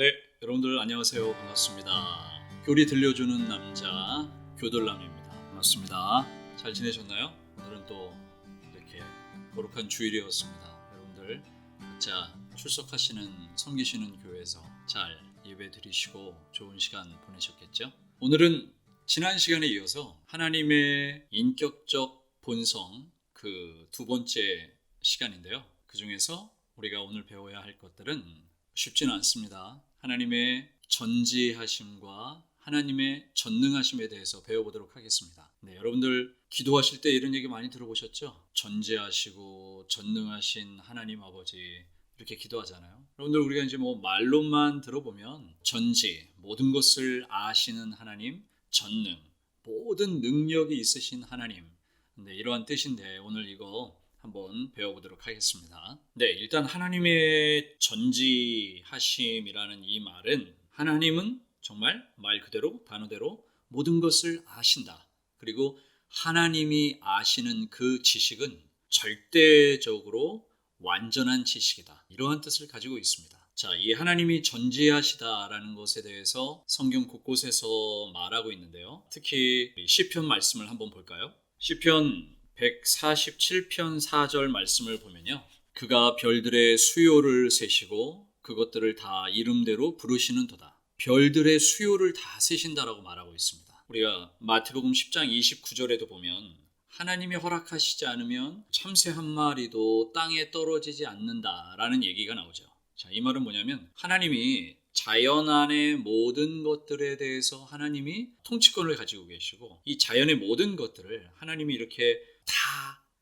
네, 여러분들 안녕하세요. 반갑습니다. 교리 들려주는 남자 교돌남입니다. 반갑습니다. 잘 지내셨나요? 오늘은 또 이렇게 거룩한 주일이었습니다. 여러분들 각자 출석하시는 섬기시는 교회에서 잘 예배 드리시고 좋은 시간 보내셨겠죠? 오늘은 지난 시간에 이어서 하나님의 인격적 본성 그 두 번째 시간인데요. 그 중에서 우리가 오늘 배워야 할 것들은 쉽지는 않습니다. 하나님의 전지하심과 하나님의 전능하심에 대해서 배워보도록 하겠습니다. 네, 여러분들 기도하실 때 이런 얘기 많이 들어보셨죠? 전지하시고 전능하신 하나님 아버지 이렇게 기도하잖아요. 여러분들 우리가 이제 뭐 말로만 들어보면 전지, 모든 것을 아시는 하나님, 전능, 모든 능력이 있으신 하나님. 네, 이러한 뜻인데 오늘 이거 한번 배워보도록 하겠습니다. 네, 일단 하나님의 전지하심이라는 이 말은 하나님은 정말 말 그대로 단어대로 모든 것을 아신다. 그리고 하나님이 아시는 그 지식은 절대적으로 완전한 지식이다. 이러한 뜻을 가지고 있습니다. 자, 이 하나님이 전지하시다라는 것에 대해서 성경 곳곳에서 말하고 있는데요. 특히 시편 말씀을 한번 볼까요? 시편 147편 4절 말씀을 보면요. 그가 별들의 수요를 세시고 그것들을 다 이름대로 부르시는 도다. 별들의 수요를 다 세신다라고 말하고 있습니다. 우리가 마태복음 10장 29절에도 보면 하나님이 허락하시지 않으면 참새 한 마리도 땅에 떨어지지 않는다라는 얘기가 나오죠. 자, 이 말은 뭐냐면 하나님이 자연 안의 모든 것들에 대해서 하나님이 통치권을 가지고 계시고 이 자연의 모든 것들을 하나님이 이렇게 다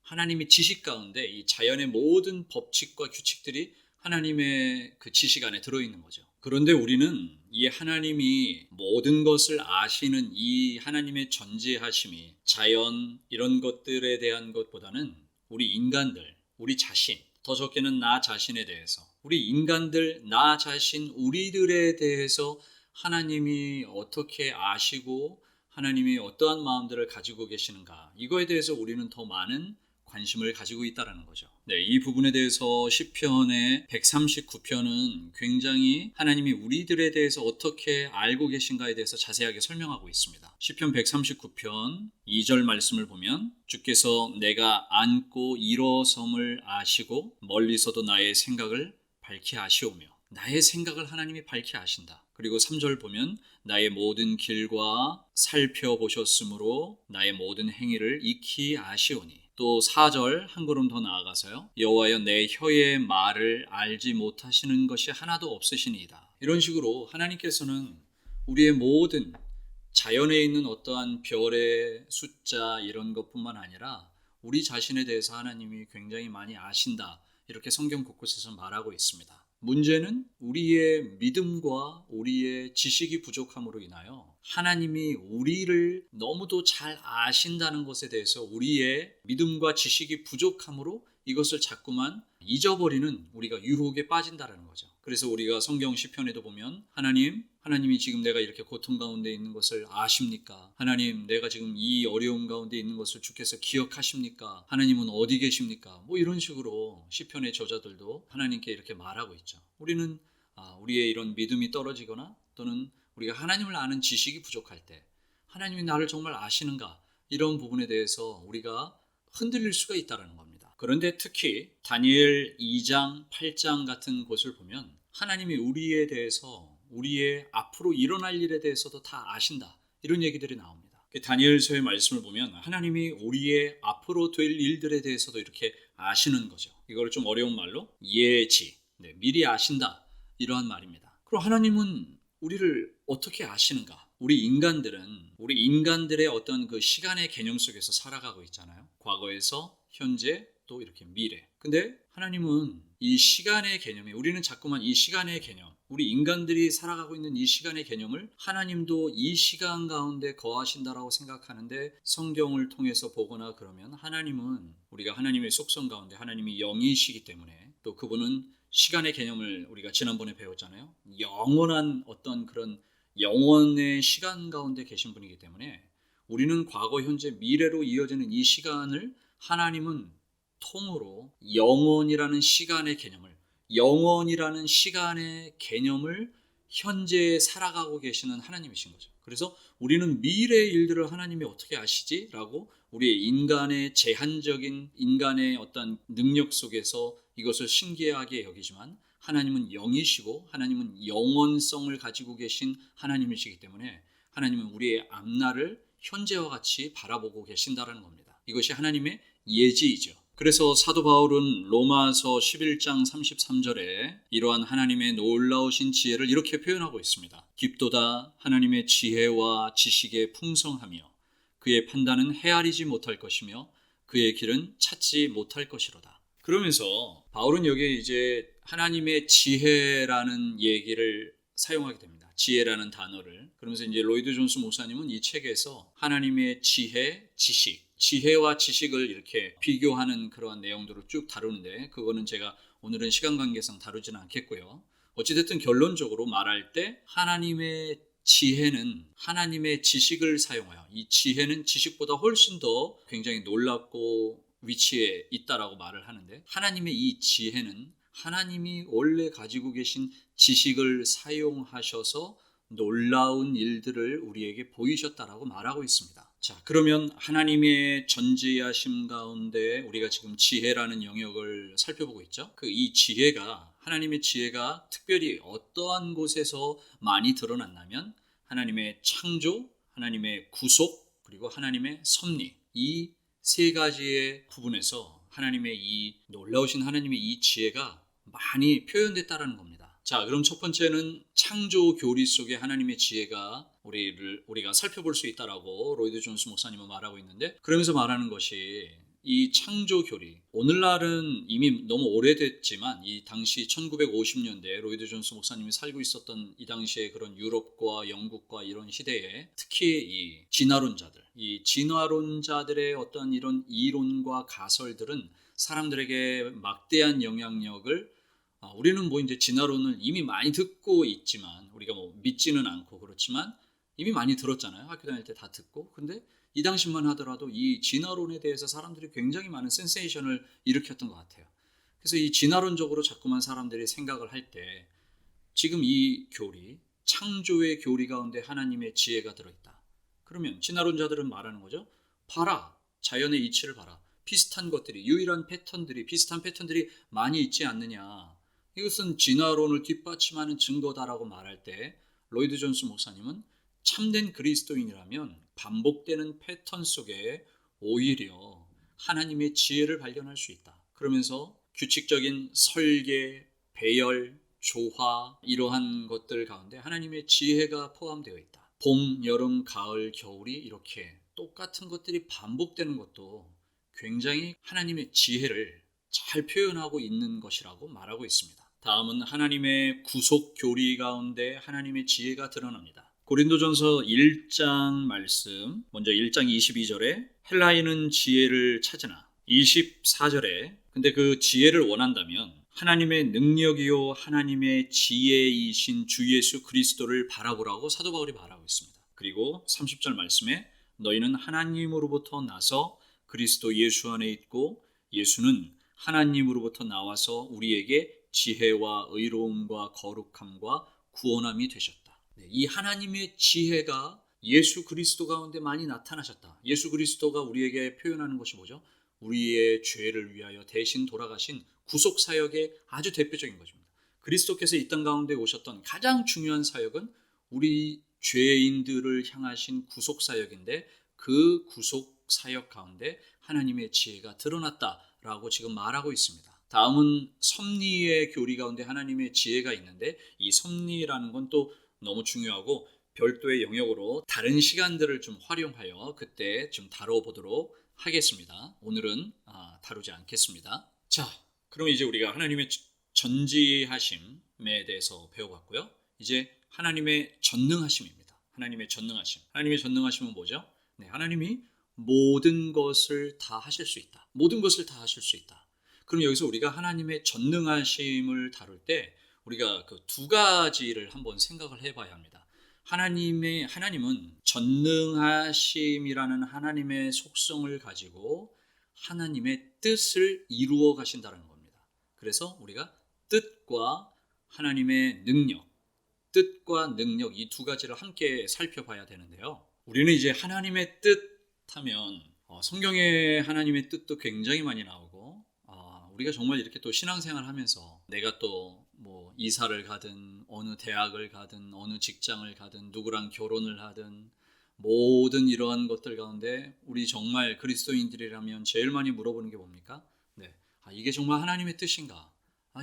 하나님의 지식 가운데 이 자연의 모든 법칙과 규칙들이 하나님의 그 지식 안에 들어있는 거죠. 그런데 우리는 이 하나님이 모든 것을 아시는 이 하나님의 전지하심이 자연 이런 것들에 대한 것보다는 우리 인간들, 우리 자신, 더 적게는 나 자신에 대해서 우리 인간들, 나 자신, 우리들에 대해서 하나님이 어떻게 아시고 하나님이 어떠한 마음들을 가지고 계시는가 이거에 대해서 우리는 더 많은 관심을 가지고 있다는 거죠. 네, 이 부분에 대해서 시편의 139편은 굉장히 하나님이 우리들에 대해서 어떻게 알고 계신가에 대해서 자세하게 설명하고 있습니다. 시편 139편 2절 말씀을 보면 주께서 내가 앉고 일어섬을 아시고 멀리서도 나의 생각을 밝히 아시오며 나의 생각을 하나님이 밝히 아신다. 그리고 3절 보면 나의 모든 길과 살펴보셨으므로 나의 모든 행위를 익히 아시오니 또 4절 한 걸음 더 나아가서요. 여호와여 내 혀의 말을 알지 못하시는 것이 하나도 없으시니이다. 이런 식으로 하나님께서는 우리의 모든 자연에 있는 어떠한 별의 숫자 이런 것뿐만 아니라 우리 자신에 대해서 하나님이 굉장히 많이 아신다. 이렇게 성경 곳곳에서 말하고 있습니다. 문제는 우리의 믿음과 우리의 지식이 부족함으로 인하여 하나님이 우리를 너무도 잘 아신다는 것에 대해서 우리의 믿음과 지식이 부족함으로 이것을 자꾸만 잊어버리는 우리가 유혹에 빠진다는 거죠. 그래서 우리가 성경 시편에도 보면 하나님이 지금 내가 이렇게 고통 가운데 있는 것을 아십니까? 하나님, 내가 지금 이 어려움 가운데 있는 것을 주께서 기억하십니까? 하나님은 어디 계십니까? 뭐 이런 식으로 시편의 저자들도 하나님께 이렇게 말하고 있죠. 우리는 우리의 이런 믿음이 떨어지거나 또는 우리가 하나님을 아는 지식이 부족할 때 하나님이 나를 정말 아시는가? 이런 부분에 대해서 우리가 흔들릴 수가 있다는 겁니다. 그런데 특히 다니엘 2장, 8장 같은 곳을 보면 하나님이 우리에 대해서 우리의 앞으로 일어날 일에 대해서도 다 아신다. 이런 얘기들이 나옵니다. 다니엘서의 말씀을 보면 하나님이 우리의 앞으로 될 일들에 대해서도 이렇게 아시는 거죠. 이걸 좀 어려운 말로 예지, 미리 아신다. 이러한 말입니다. 그럼 하나님은 우리를 어떻게 아시는가? 우리 인간들의 어떤 그 시간의 개념 속에서 살아가고 있잖아요. 과거에서 현재 또 이렇게 미래. 근데 하나님은 이 시간의 개념이 우리는 자꾸만 이 시간의 개념 우리 인간들이 살아가고 있는 이 시간의 개념을 하나님도 이 시간 가운데 거하신다라고 생각하는데 성경을 통해서 보거나 그러면 하나님은 우리가 하나님의 속성 가운데 하나님이 영이시기 때문에 또 그분은 시간의 개념을 우리가 지난번에 배웠잖아요. 영원한 어떤 그런 영원의 시간 가운데 계신 분이기 때문에 우리는 과거, 현재, 미래로 이어지는 이 시간을 하나님은 통으로 영원이라는 시간의 개념을 현재 살아가고 계시는 하나님이신 거죠. 그래서 우리는 미래의 일들을 하나님이 어떻게 아시지? 라고 우리의 인간의 제한적인 인간의 어떤 능력 속에서 이것을 신기하게 여기지만 하나님은 영이시고 하나님은 영원성을 가지고 계신 하나님이시기 때문에 하나님은 우리의 앞날을 현재와 같이 바라보고 계신다는 겁니다. 이것이 하나님의 예지이죠. 그래서 사도 바울은 로마서 11장 33절에 이러한 하나님의 놀라우신 지혜를 이렇게 표현하고 있습니다. 깊도다 하나님의 지혜와 지식의 풍성하며 그의 판단은 헤아리지 못할 것이며 그의 길은 찾지 못할 것이로다. 그러면서 바울은 여기에 이제 하나님의 지혜라는 얘기를 사용하게 됩니다. 지혜라는 단어를. 그러면서 이제 로이드 존스 목사님은 이 책에서 하나님의 지혜, 지식, 지혜와 지식을 이렇게 비교하는 그러한 내용들을 쭉 다루는데 그거는 제가 오늘은 시간 관계상 다루지는 않겠고요. 어찌됐든 결론적으로 말할 때 하나님의 지혜는 하나님의 지식을 사용하여 이 지혜는 지식보다 훨씬 더 굉장히 놀랍고 위치에 있다라고 말을 하는데 하나님의 이 지혜는 하나님이 원래 가지고 계신 지식을 사용하셔서 놀라운 일들을 우리에게 보이셨다라고 말하고 있습니다. 자, 그러면 하나님의 전지하심 가운데 우리가 지금 지혜라는 영역을 살펴보고 있죠. 이 지혜가 하나님의 지혜가 특별히 어떠한 곳에서 많이 드러났냐면 하나님의 창조, 하나님의 구속, 그리고 하나님의 섭리 이 세 가지의 부분에서 하나님의 이 놀라우신 하나님의 이 지혜가 많이 표현됐다는 겁니다. 자, 그럼 첫 번째는 창조 교리 속에 하나님의 지혜가 우리가 살펴볼 수 있다라고 로이드 존스 목사님은 말하고 있는데 그러면서 말하는 것이 이 창조 교리 오늘날은 이미 너무 오래됐지만 이 당시 1950년대 로이드 존스 목사님이 살고 있었던 이 당시에 그런 유럽과 영국과 이런 시대에 특히 이 진화론자들의 어떤 이런 이론과 가설들은 사람들에게 막대한 영향력을 우리는 뭐 이제 진화론을 이미 많이 듣고 있지만 우리가 뭐 믿지는 않고 그렇지만 이미 많이 들었잖아요. 학교 다닐 때 다 듣고. 근데 이 당시만 하더라도 이 진화론에 대해서 사람들이 굉장히 많은 센세이션을 일으켰던 것 같아요. 그래서 이 진화론적으로 자꾸만 사람들이 생각을 할 때 지금 이 교리, 창조의 교리 가운데 하나님의 지혜가 들어있다. 그러면 진화론자들은 말하는 거죠. 봐라. 자연의 이치를 봐라. 비슷한 것들이, 유일한 패턴들이, 비슷한 패턴들이 많이 있지 않느냐. 이것은 진화론을 뒷받침하는 증거다라고 말할 때 로이드 존스 목사님은 참된 그리스도인이라면 반복되는 패턴 속에 오히려 하나님의 지혜를 발견할 수 있다. 그러면서 규칙적인 설계, 배열, 조화 이러한 것들 가운데 하나님의 지혜가 포함되어 있다. 봄, 여름, 가을, 겨울이 이렇게 똑같은 것들이 반복되는 것도 굉장히 하나님의 지혜를 잘 표현하고 있는 것이라고 말하고 있습니다. 다음은 하나님의 구속 교리 가운데 하나님의 지혜가 드러납니다. 고린도전서 1장 말씀, 먼저 1장 22절에 헬라인은 지혜를 찾으나 24절에 근데 그 지혜를 원한다면 하나님의 능력이요 하나님의 지혜이신 주 예수 그리스도를 바라보라고 사도 바울이 말하고 있습니다. 그리고 30절 말씀에 너희는 하나님으로부터 나서 그리스도 예수 안에 있고 예수는 하나님으로부터 나와서 우리에게 지혜와 의로움과 거룩함과 구원함이 되셨다. 이 하나님의 지혜가 예수 그리스도 가운데 많이 나타나셨다. 예수 그리스도가 우리에게 표현하는 것이 뭐죠? 우리의 죄를 위하여 대신 돌아가신 구속 사역의 아주 대표적인 것입니다. 그리스도께서 이 땅 가운데 오셨던 가장 중요한 사역은 우리 죄인들을 향하신 구속 사역인데 그 구속 사역 가운데 하나님의 지혜가 드러났다라고 지금 말하고 있습니다. 다음은 섭리의 교리 가운데 하나님의 지혜가 있는데 이 섭리라는 건 또 너무 중요하고 별도의 영역으로 다른 시간들을 좀 활용하여 그때 좀 다뤄보도록 하겠습니다. 오늘은 다루지 않겠습니다. 자, 그럼 이제 우리가 하나님의 전지하심에 대해서 배워봤고요. 이제 하나님의 전능하심입니다. 하나님의 전능하심. 하나님의 전능하심은 뭐죠? 네, 하나님이 모든 것을 다 하실 수 있다. 모든 것을 다 하실 수 있다. 그럼 여기서 우리가 하나님의 전능하심을 다룰 때 우리가 그 두 가지를 한번 생각을 해봐야 합니다. 하나님은 전능하심이라는 하나님의 속성을 가지고 하나님의 뜻을 이루어 가신다는 겁니다. 그래서 우리가 뜻과 하나님의 능력, 뜻과 능력 이 두 가지를 함께 살펴봐야 되는데요. 우리는 이제 하나님의 뜻 하면 성경에 하나님의 뜻도 굉장히 많이 나오고 우리가 정말 이렇게 또 신앙생활 하면서 내가 또 뭐 이사를 가든 어느 대학을 가든 어느 직장을 가든 누구랑 결혼을 하든 모든 이러한 것들 가운데 우리 정말 그리스도인들이라면 제일 많이 물어보는 게 뭡니까? 네. 이게 정말 하나님의 뜻인가?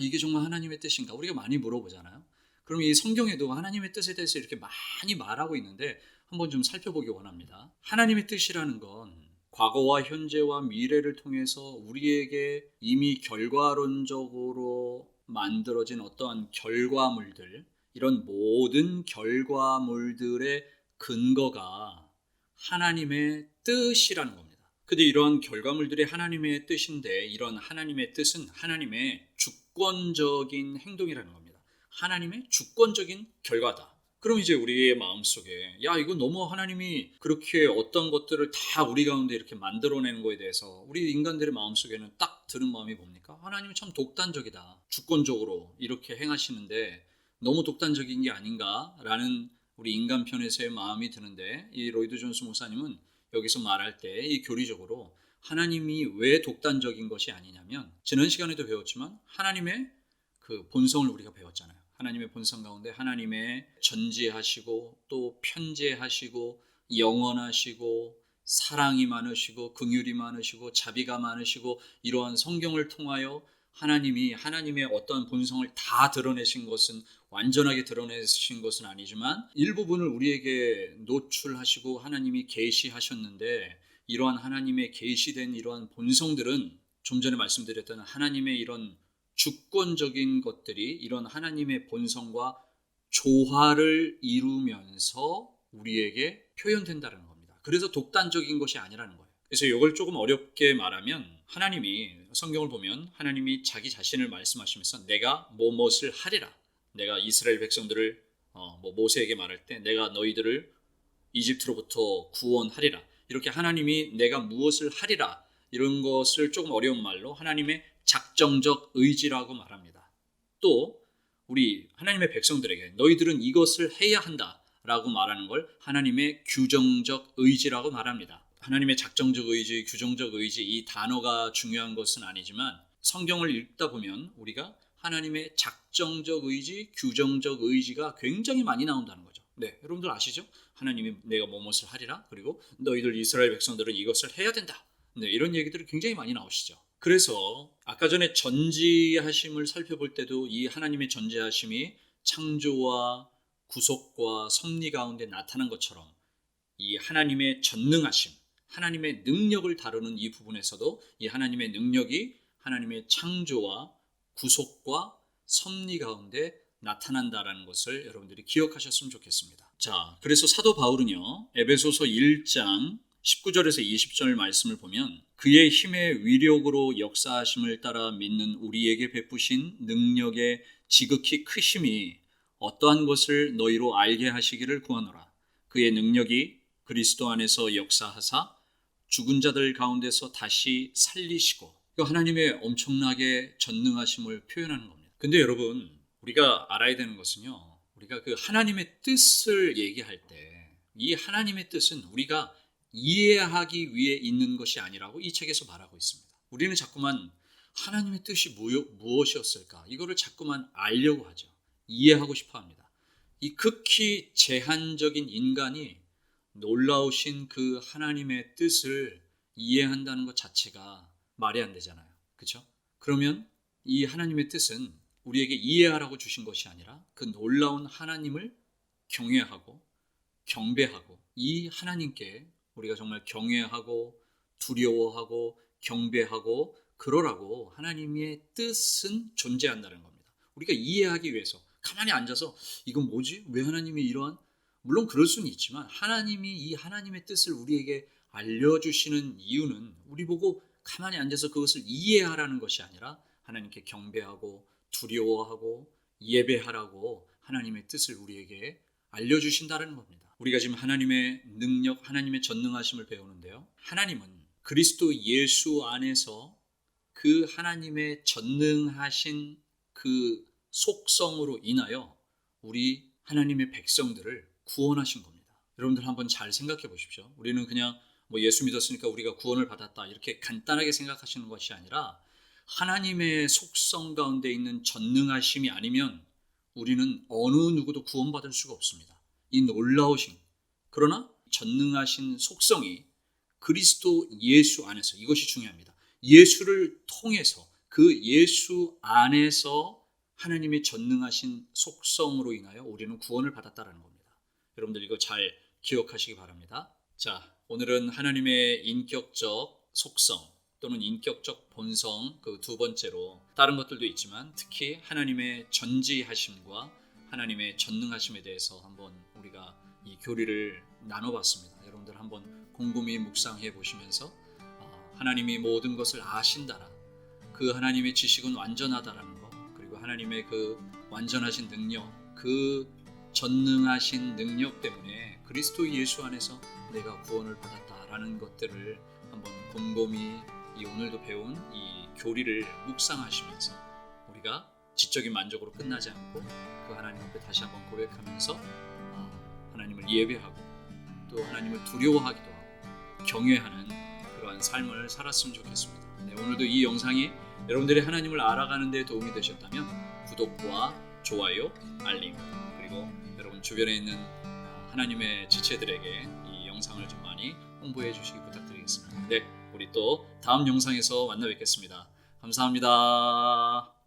이게 정말 하나님의 뜻인가? 우리가 많이 물어보잖아요. 그럼 이 성경에도 하나님의 뜻에 대해서 이렇게 많이 말하고 있는데 한번 좀 살펴보기 원합니다. 하나님의 뜻이라는 건 과거와 현재와 미래를 통해서 우리에게 이미 결과론적으로 만들어진 어떠한 결과물들, 이런 모든 결과물들의 근거가 하나님의 뜻이라는 겁니다. 근데 이러한 결과물들이 하나님의 뜻인데 이런 하나님의 뜻은 하나님의 주권적인 행동이라는 겁니다. 하나님의 주권적인 결과다. 그럼 이제 우리의 마음속에 이거 너무 하나님이 그렇게 어떤 것들을 다 우리 가운데 이렇게 만들어내는 거에 대해서 우리 인간들의 마음속에는 딱 드는 마음이 뭡니까? 하나님은 참 독단적이다. 주권적으로 이렇게 행하시는데 너무 독단적인 게 아닌가라는 우리 인간 편에서의 마음이 드는데 이 로이드 존스 목사님은 여기서 말할 때 이 교리적으로 하나님이 왜 독단적인 것이 아니냐면 지난 시간에도 배웠지만 하나님의 그 본성을 우리가 배웠잖아요. 하나님의 본성 가운데 하나님의 전지하시고 또 편재하시고 영원하시고 사랑이 많으시고 긍휼이 많으시고 자비가 많으시고 이러한 성경을 통하여 하나님이 하나님의 어떤 본성을 다 드러내신 것은 완전하게 드러내신 것은 아니지만 일부분을 우리에게 노출하시고 하나님이 계시하셨는데 이러한 하나님의 계시된 이러한 본성들은 좀 전에 말씀드렸던 하나님의 이런 주권적인 것들이 이런 하나님의 본성과 조화를 이루면서 우리에게 표현된다는 겁니다. 그래서 독단적인 것이 아니라는 거예요. 그래서 이걸 조금 어렵게 말하면 하나님이 성경을 보면 하나님이 자기 자신을 말씀하시면서 내가 무엇을 하리라. 내가 이스라엘 백성들을 모세에게 말할 때 내가 너희들을 이집트로부터 구원하리라. 이렇게 하나님이 내가 무엇을 하리라. 이런 것을 조금 어려운 말로 하나님의 작정적 의지라고 말합니다. 또 우리 하나님의 백성들에게 너희들은 이것을 해야 한다라고 말하는 걸 하나님의 규정적 의지라고 말합니다. 하나님의 작정적 의지, 규정적 의지 이 단어가 중요한 것은 아니지만 성경을 읽다 보면 우리가 하나님의 작정적 의지, 규정적 의지가 굉장히 많이 나온다는 거죠. 네, 여러분들 아시죠? 하나님이 내가 무엇을 하리라 그리고 너희들 이스라엘 백성들은 이것을 해야 된다. 네, 이런 얘기들이 굉장히 많이 나오시죠. 그래서 아까 전에 전지하심을 살펴볼 때도 이 하나님의 전지하심이 창조와 구속과 섭리 가운데 나타난 것처럼 이 하나님의 전능하심, 하나님의 능력을 다루는 이 부분에서도 이 하나님의 능력이 하나님의 창조와 구속과 섭리 가운데 나타난다라는 것을 여러분들이 기억하셨으면 좋겠습니다. 자, 그래서 사도 바울은요, 에베소서 1장 19절에서 20절 말씀을 보면 그의 힘의 위력으로 역사하심을 따라 믿는 우리에게 베푸신 능력의 지극히 크심이 어떠한 것을 너희로 알게 하시기를 구하노라. 그의 능력이 그리스도 안에서 역사하사 죽은 자들 가운데서 다시 살리시고 하나님의 엄청나게 전능하심을 표현하는 겁니다. 근데 여러분 우리가 알아야 되는 것은요, 우리가 그 하나님의 뜻을 얘기할 때 이 하나님의 뜻은 우리가 이해하기 위해 있는 것이 아니라고 이 책에서 말하고 있습니다. 우리는 자꾸만 하나님의 뜻이 무엇이었을까 이거를 자꾸만 알려고 하죠. 이해하고 싶어 합니다. 이 극히 제한적인 인간이 놀라우신 그 하나님의 뜻을 이해한다는 것 자체가 말이 안 되잖아요. 그렇죠? 그러면 이 하나님의 뜻은 우리에게 이해하라고 주신 것이 아니라 그 놀라운 하나님을 경외하고 경배하고 이 하나님께 우리가 정말 경외하고 두려워하고 경배하고 그러라고 하나님의 뜻은 존재한다는 겁니다. 우리가 이해하기 위해서 가만히 앉아서 이건 뭐지? 왜 하나님이 이러한? 물론 그럴 수는 있지만 하나님이 이 하나님의 뜻을 우리에게 알려주시는 이유는 우리 보고 가만히 앉아서 그것을 이해하라는 것이 아니라 하나님께 경배하고 두려워하고 예배하라고 하나님의 뜻을 우리에게 알려주신다는 겁니다. 우리가 지금 하나님의 능력, 하나님의 전능하심을 배우는데요. 하나님은 그리스도 예수 안에서 그 하나님의 전능하신 그 속성으로 인하여 우리 하나님의 백성들을 구원하신 겁니다. 여러분들 한번 잘 생각해 보십시오. 우리는 그냥 예수 믿었으니까 우리가 구원을 받았다 이렇게 간단하게 생각하시는 것이 아니라 하나님의 속성 가운데 있는 전능하심이 아니면 우리는 어느 누구도 구원받을 수가 없습니다. 이 놀라우신 그러나 전능하신 속성이 그리스도 예수 안에서, 이것이 중요합니다. 예수를 통해서, 그 예수 안에서 하나님의 전능하신 속성으로 인하여 우리는 구원을 받았다는 겁니다. 여러분들 이거 잘 기억하시기 바랍니다. 자, 오늘은 하나님의 인격적 속성 또는 인격적 본성, 그 두 번째로 다른 것들도 있지만 특히 하나님의 전지하심과 하나님의 전능하심에 대해서 한번 우리가 이 교리를 나눠봤습니다. 여러분들 한번 곰곰이 묵상해 보시면서 하나님이 모든 것을 아신다라, 그 하나님의 지식은 완전하다라는 것, 그리고 하나님의 그 완전하신 능력, 그 전능하신 능력 때문에 그리스도 예수 안에서 내가 구원을 받았다라는 것들을 한번 곰곰이 이 오늘도 배운 이 교리를 묵상하시면서 우리가 지적인 만족으로 끝나지 않고 그 하나님 앞에 다시 한번 고백하면서 하나님을 예배하고 또 하나님을 두려워하기도 하고 경외하는 그러한 삶을 살았으면 좋겠습니다. 네, 오늘도 이 영상이 여러분들이 하나님을 알아가는 데 도움이 되셨다면 구독과 좋아요, 알림, 그리고 여러분 주변에 있는 하나님의 지체들에게 이 영상을 좀 많이 홍보해 주시기 부탁드리겠습니다. 네, 우리 또 다음 영상에서 만나 뵙겠습니다. 감사합니다.